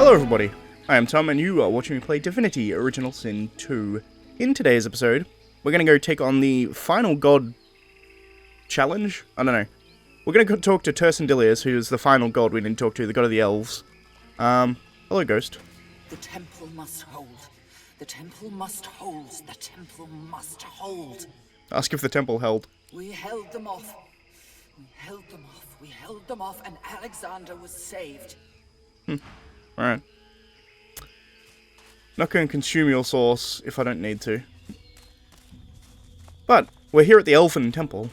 Hello everybody, I am Tom and you are watching me play Divinity Original Sin 2. In today's episode, we're going to go take on the final god challenge? I don't know. We're going to talk to Tersendilius, who is the final god we didn't talk to, the god of the elves. Hello Ghost. The temple must hold. The temple must hold. The temple must hold. Ask if the temple held. We held them off. We held them off. We held them off, and Alexander was saved. Alright. Not going to consume your source if I don't need to. But, we're here at the Elfin Temple.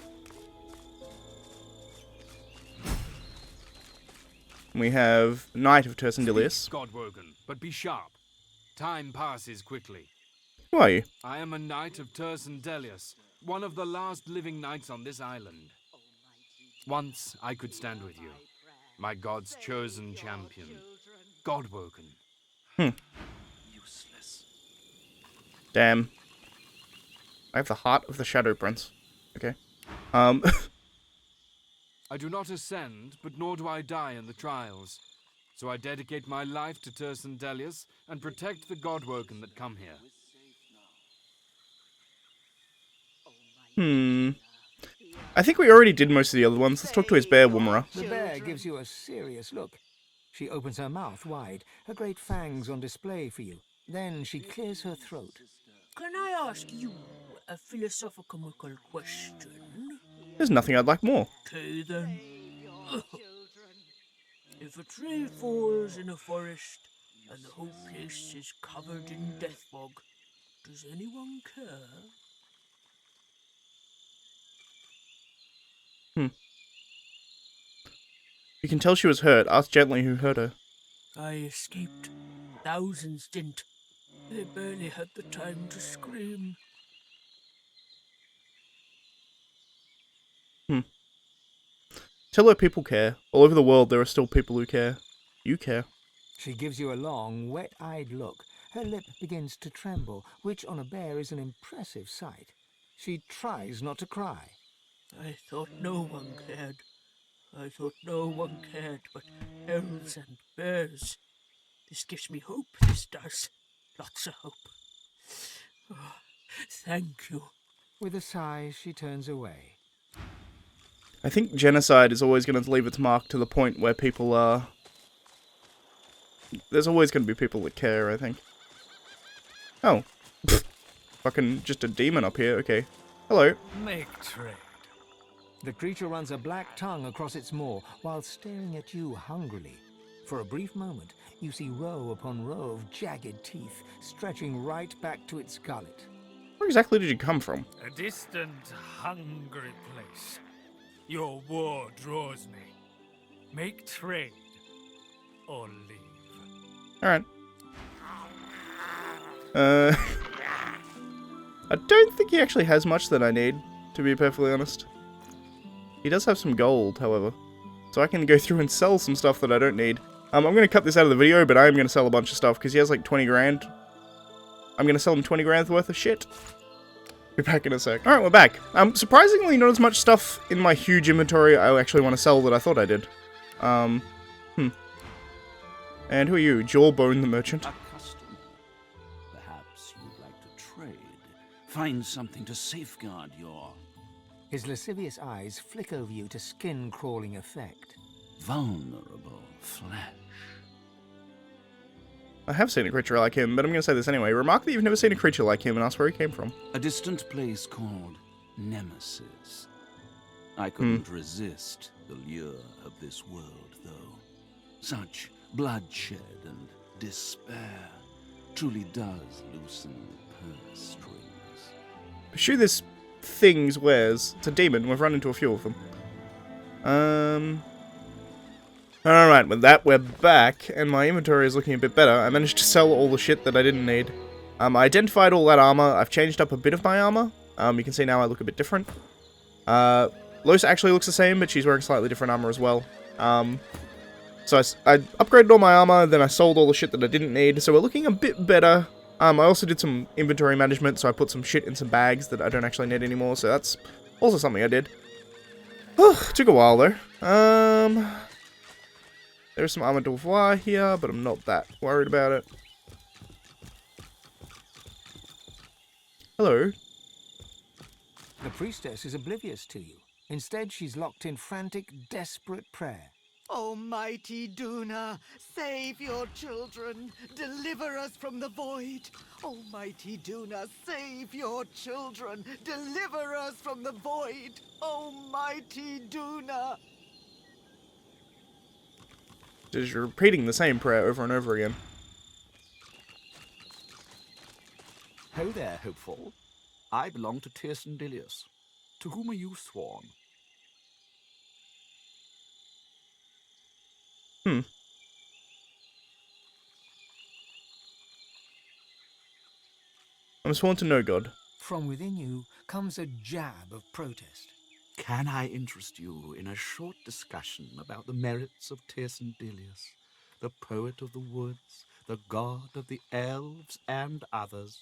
We have Knight of Tersendilius. Godwoken, but be sharp. Time passes quickly. Who are you? I am a knight of Tersendilius, one of the last living knights on this island. Once I could stand with you, my god's chosen champion. Godwoken. Useless. Damn. I have the heart of the Shadow Prince. Okay. I do not ascend, but nor do I die in the trials. So I dedicate my life to Tersendilius and protect the Godwoken that come here. I think we already did most of the other ones. Let's talk to his bear Woomera. The bear gives you a serious look. She opens her mouth wide, her great fangs on display for you. Then she clears her throat. Can I ask you a philosophical question? There's nothing I'd like more. Okay then. If a tree falls in a forest and the whole place is covered in death fog, does anyone care? You can tell she was hurt. Ask gently who hurt her. I escaped. Thousands didn't. They barely had the time to scream. Tell her people care. All over the world there are still people who care. You care. She gives you a long, wet-eyed look. Her lip begins to tremble, which on a bear is an impressive sight. She tries not to cry. I thought no one cared. I thought no one cared but elves and bears. This gives me hope, this does. Lots of hope. Oh, thank you. With a sigh, she turns away. I think genocide is always going to leave its mark to the point where people are... There's always going to be people that care, I think. Oh. Fucking just a demon up here, okay. Hello. Make trade. The creature runs a black tongue across its maw while staring at you hungrily. For a brief moment, you see row upon row of jagged teeth stretching right back to its gullet. Where exactly did you come from? A distant, hungry place. Your war draws me. Make trade, or leave. Alright. I don't think he actually has much that I need, to be perfectly honest. He does have some gold, however. So I can go through and sell some stuff that I don't need. I'm going to cut this out of the video, but I am going to sell a bunch of stuff, because he has like 20 grand. I'm going to sell him 20 grand worth of shit. Be back in a sec. Alright, we're back. Surprisingly, not as much stuff in my huge inventory I actually want to sell that I thought I did. And who are you? Jawbone the Merchant? A custom. Perhaps you'd like to trade. Find something to safeguard your... His lascivious eyes flick over you to skin-crawling effect. vulnerable flesh. I have seen a creature like him, but I'm going to say this anyway. Remark that you've never seen a creature like him and ask where he came from. A distant place called Nemesis. I couldn't resist the lure of this world, though. Such bloodshed and despair truly does loosen the purse strings. Pursue this thing's wares. It's a demon. We've run into a few of them. Alright, with that, we're back, and my inventory is looking a bit better. I managed to sell all the shit that I didn't need. I identified all that armor. I've changed up a bit of my armor. You can see now I look a bit different. Lois actually looks the same, but she's wearing slightly different armor as well. So I upgraded all my armor, then I sold all the shit that I didn't need, so we're looking a bit better. I also did some inventory management, so I put some shit in some bags that I don't actually need anymore, so that's also something I did. Took a while, though. There's some armor d'oeuvre here, but I'm not that worried about it. Hello. The priestess is oblivious to you. Instead, she's locked in frantic, desperate prayer. Almighty Duna, save your children. Deliver us from the void. Almighty Duna, save your children. Deliver us from the void. Almighty Duna. Just repeating the same prayer over and over again. Ho there, hopeful. I belong to Tirsen Dilius. To whom are you sworn? I'm sworn to no god. From within you comes a jab of protest. Can I interest you in a short discussion about the merits of Tirsen Dilius, the poet of the woods, the god of the elves, and others?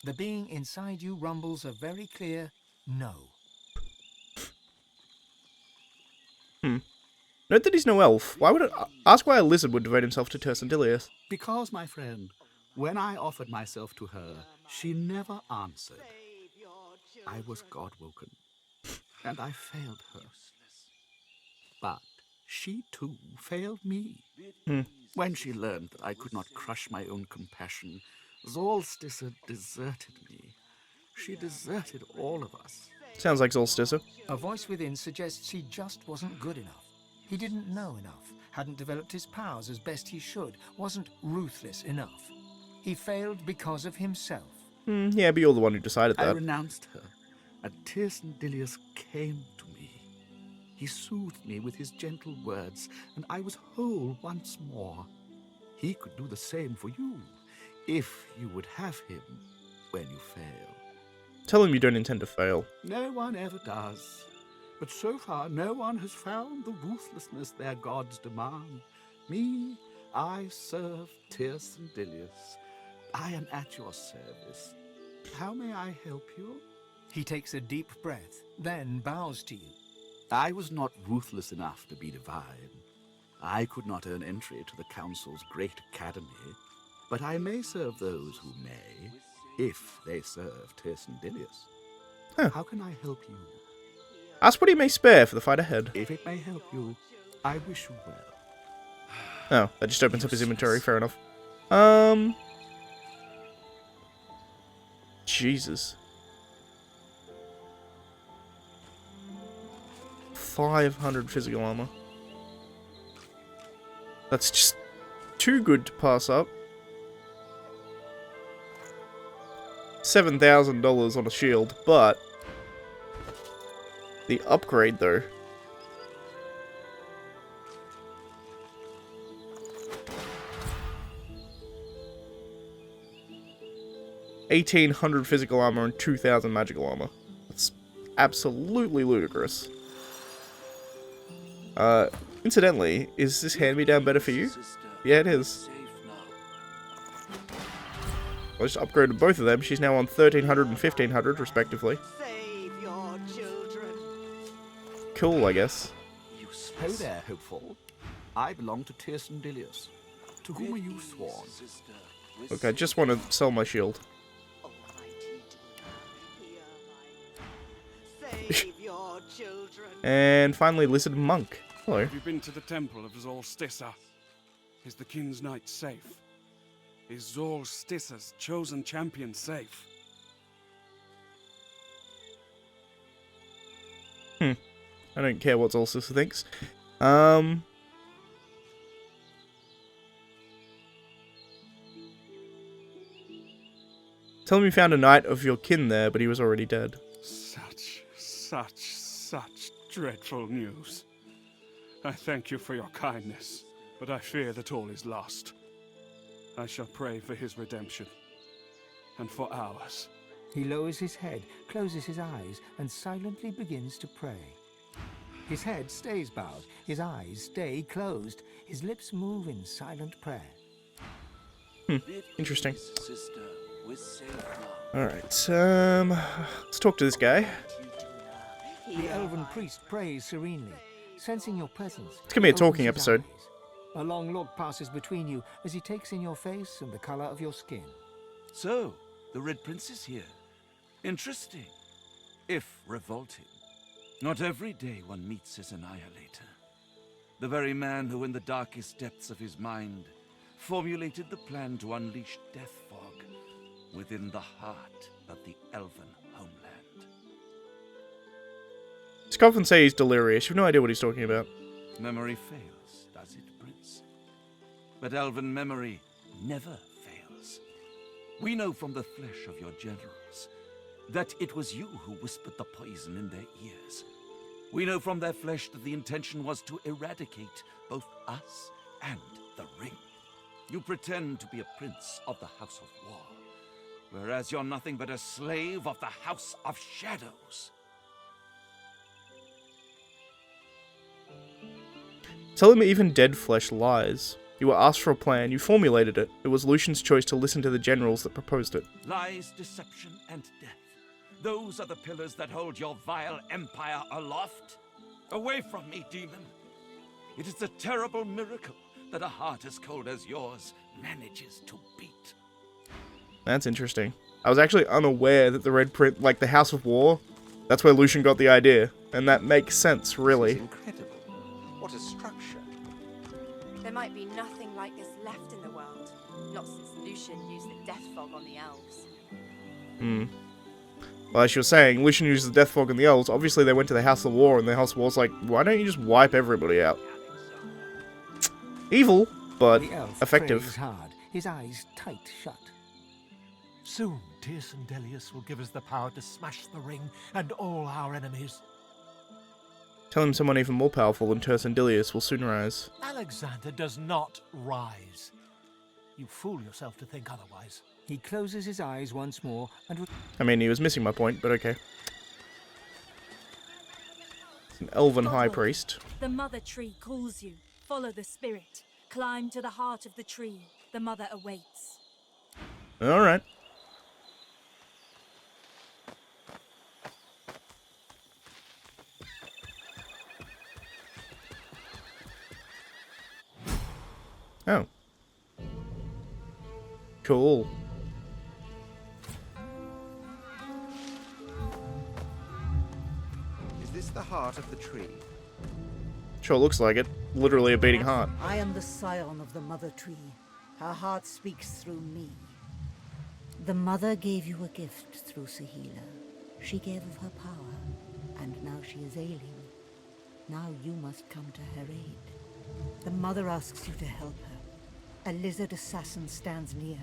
The being inside you rumbles a very clear no. Note that he's no elf. Why would it ask why a lizard would devote himself to Tirsen Dilius? Because, my friend, when I offered myself to her, she never answered. I was God-woken, and I failed her. But she, too, failed me. When she learned that I could not crush my own compassion, Solstice deserted me. She deserted all of us. Sounds like Solstice. A voice within suggests he just wasn't good enough. He didn't know enough, hadn't developed his powers as best he should, wasn't ruthless enough. He failed because of himself. Yeah, but you're the one who decided I that. renounced her, and Tirsen Dilius came to me. He soothed me with his gentle words, and I was whole once more. He could do the same for you, if you would have him when you fail. Tell him you don't intend to fail. No one ever does. But so far, no one has found the ruthlessness their gods demand. Me, I serve Tirsen Dilius. I am at your service. How may I help you? He takes a deep breath, then bows to you. I was not ruthless enough to be divine. I could not earn entry to the Council's great academy, but I may serve those who may, if they serve Tirsen Dilius. Huh. How can I help you? Ask what he may spare for the fight ahead. If it may help you, I wish you well. Oh, that just opens up his inventory. Fair enough. Jesus. 500 physical armor. That's just too good to pass up. $7,000 on a shield, but the upgrade though. $1,800 physical armor and 2,000 magical armor. That's absolutely ludicrous. Incidentally, is this hand-me-down better for you? Yeah, it is. I just upgraded both of them. She's now on 1,300 and 1,500, respectively. Save your children. Cool, I guess. Ho there, hopeful. I belong to Tirsen Dilius. To whom are you sworn? Look, I just want to sell my shield. Almighty Duna, hear my prayer. Save your children. And finally, Lizard Monk. Hello. Have you been to the temple of Solstice? Is the King's Knight safe? Is Solstice's chosen champion safe? I don't care what Solstice thinks. Tell him you found a knight of your kin there, but he was already dead. Such dreadful news. I thank you for your kindness, but I fear that all is lost. I shall pray for his redemption, and for ours. He lowers his head, closes his eyes, and silently begins to pray. His head stays bowed, his eyes stay closed, his lips move in silent prayer. Interesting. Alright, let's talk to this guy. The elven priest prays serenely, sensing your presence. It's gonna be a opens talking his episode. eyes. A long look passes between you as he takes in your face and the color of your skin. So, the Red Prince is here. Interesting, if revolting. Not every day one meets his annihilator. The very man who in the darkest depths of his mind formulated the plan to unleash death fog within the heart of the elven homeland. Scoff and say he's delirious. You have no idea what he's talking about. Memory fails, does it, Prince? But elven memory never fails. We know from the flesh of your generals that it was you who whispered the poison in their ears. We know from their flesh that the intention was to eradicate both us and the ring. You pretend to be a prince of the House of War, whereas you're nothing but a slave of the House of Shadows. Tell him even dead flesh lies. You were asked for a plan, you formulated it. It was Lucian's choice to listen to the generals that proposed it. Lies, deception, and death. Those are the pillars that hold your vile empire aloft. Away from me, demon. It is a terrible miracle that a heart as cold as yours manages to beat. That's interesting. I was actually unaware that the Red Prince, like the House of War, that's where Lucian got the idea. And that makes sense, really. This is incredible. What a structure. There might be nothing like this left in the world. Not since Lucian used the death fog on the elves. Well, as you were saying, Lucian used the death fog on the elves. Obviously, they went to the House of War, and the House of War's like, why don't you just wipe everybody out? Evil, but The elf effective. prays hard, his eyes tight shut. Soon, Tierson Delius will give us the power to smash the ring and all our enemies. Tell him someone even more powerful than Tersan Dilius will soon rise. Alexander does not rise. You fool yourself to think otherwise. He closes his eyes once more and... I mean, he was missing my point, but okay. It's an elven high priest. The mother tree calls you. Follow the spirit. Climb to the heart of the tree. The mother awaits. Alright. Oh. Cool. Is this the heart of the tree? Sure looks like it. Literally a beating heart. I am the scion of the mother tree. Her heart speaks through me. The mother gave you a gift through Sahila. She gave of her power, and now she is ailing. Now you must come to her aid. The mother asks you to help her. A lizard assassin stands near.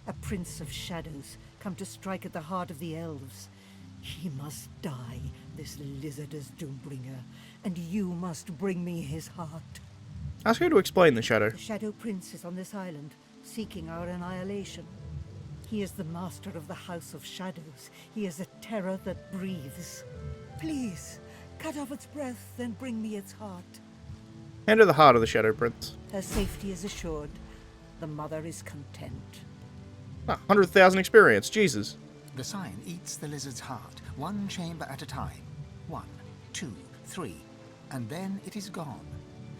A prince of shadows, come to strike at the heart of the elves. He must die, this lizard as Doombringer, and you must bring me his heart. Ask her to explain the shadow. The Shadow Prince is on this island, seeking our annihilation. He is the master of the House of Shadows. He is a terror that breathes. Please, cut off its breath and bring me its heart. Hand her the heart of the Shadow Prince. Her safety is assured. The mother is content. Ah, 100,000 experience. Jesus. The scion eats the lizard's heart, one chamber at a time. 1, 2, 3, and then it is gone.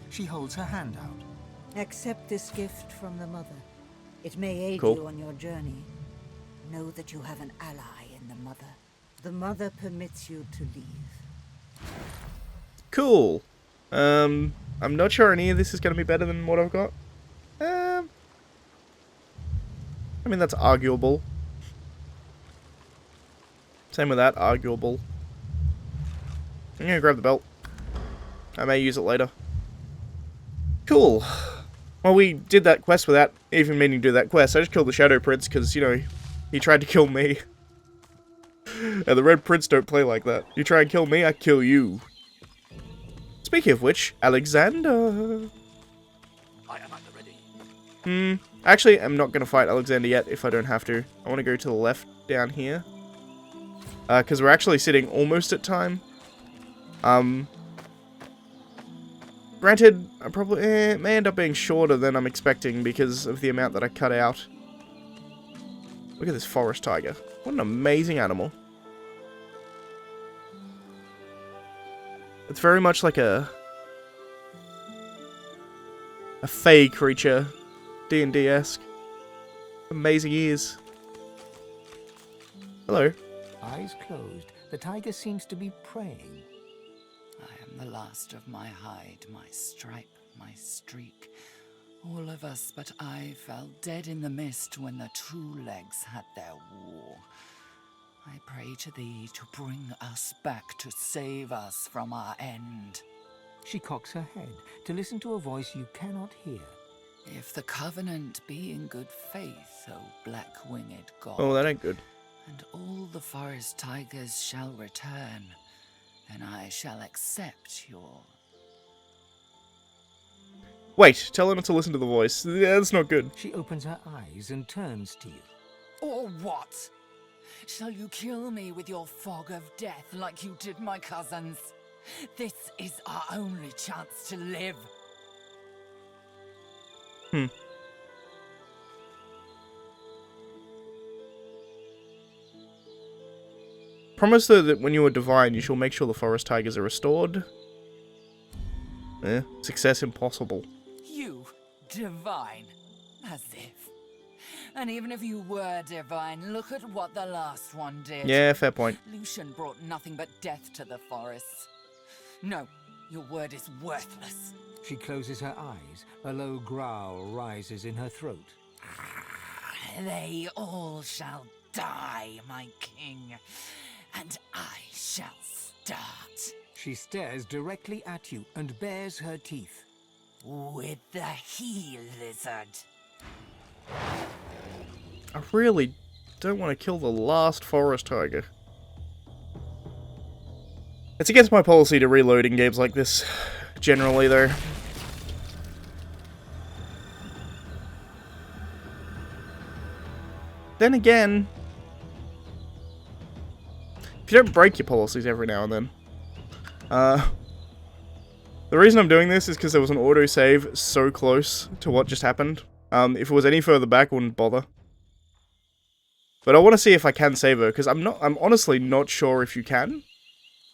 She holds her hand out. Accept this gift from the mother. It may aid Cool. you on your journey. Know that you have an ally in the mother. The mother permits you to leave. Cool. I'm not sure any of this is going to be better than what I've got. I mean, that's arguable. Same with that, arguable. I'm going to grab the belt. I may use it later. Cool. Well, we did that quest without even meaning to do that quest. I just killed the Shadow Prince because, you know, he tried to kill me. And the Red Prince don't play like that. You try and kill me, I kill you. Speaking of which, Alexander. I am at the ready. Actually, I'm not going to fight Alexander yet if I don't have to. I want to go to the left down here. Because we're actually sitting almost at time. Granted, I probably it may end up being shorter than I'm expecting because of the amount that I cut out. Look at this forest tiger. What an amazing animal. It's very much like a... a fey creature, D&D-esque. Amazing ears. Hello. Eyes closed, the tiger seems to be praying. I am the last of my hide, my stripe, my streak. All of us but I fell dead in the mist when the true legs had their war. I pray to thee to bring us back, to save us from our end. She cocks her head to listen to a voice you cannot hear. If the covenant be in good faith, O black-winged god. Oh, that ain't good. And all the forest tigers shall return, then I shall accept your... Wait, tell her not to listen to the voice. Yeah, that's not good. She opens her eyes and turns to you. Or what? Shall you kill me with your fog of death like you did my cousins? This is our only chance to live. Promise her that when you are divine, you shall make sure the forest tigers are restored. Success impossible. You, divine? As if. And even if you were divine, look at what the last one did. Yeah, fair point. Lucian brought nothing but death to the forests. No, your word is worthless. She closes her eyes. A low growl rises in her throat. They all shall die, my king, and I shall start. She stares directly at you and bares her teeth. With the he-lizard. I really don't want to kill the last forest tiger. It's against my policy to reload in games like this, generally, though. Then again, if you don't break your policies every now and then. The reason I'm doing this is because there was an autosave so close to what just happened. If it was any further back, I wouldn't bother. But I want to see if I can save her, because I'm honestly not sure if you can.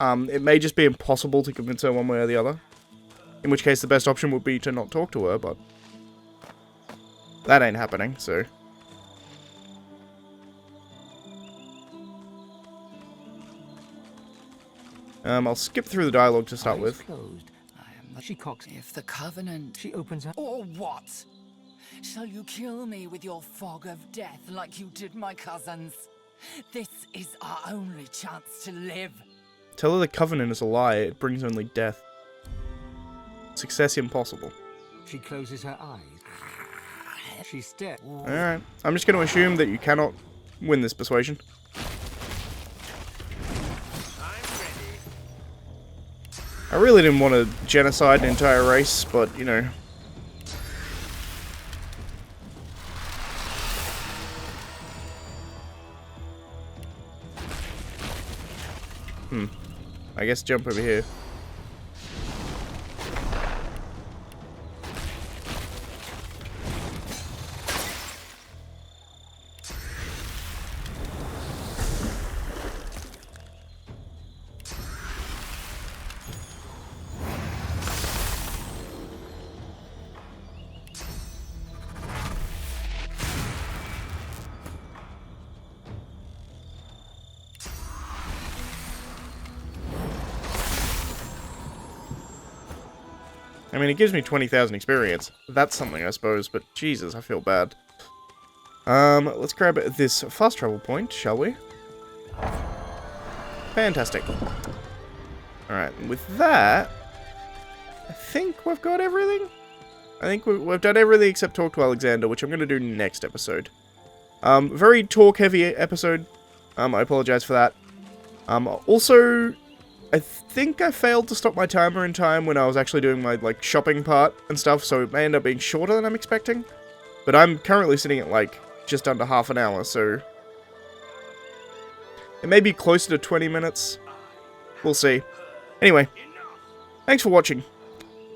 It may just be impossible to convince her one way or the other. In which case the best option would be to not talk to her, but that ain't happening, so. I'll skip through the dialogue to start with. Closed. She cocks. If the covenant... She opens her... Or what? Shall you kill me with your fog of death like you did my cousins? This is our only chance to live. Tell her the covenant is a lie, it brings only death. Success impossible. She closes her eyes. She stares. Alright, I'm just going to assume that you cannot win this persuasion. I really didn't want to genocide an entire race, but, you know. I guess jump over here. I mean, it gives me 20,000 experience. That's something, I suppose, but Jesus, I feel bad. Let's grab this fast travel point, shall we? Fantastic. Alright, with that, I think we've got everything. I think we've done everything except talk to Alexander, which I'm going to do next episode. Very talk-heavy episode. I apologize for that. Also, I think I failed to stop my timer in time when I was actually doing my, like, shopping part and stuff, so it may end up being shorter than I'm expecting. But I'm currently sitting at, like, just under half an hour, so it may be closer to 20 minutes. We'll see. Anyway, thanks for watching.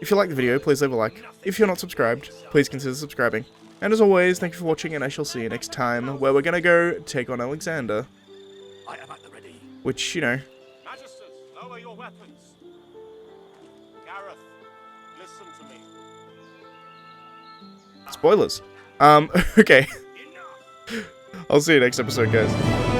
If you like the video, please leave a like. If you're not subscribed, please consider subscribing. And as always, thank you for watching, and I shall see you next time, where we're gonna go take on Alexander. I am at the ready. Which, you know... Magisters, lower your weapons. Gareth, listen to me. Spoilers. Okay. I'll see you next episode, guys.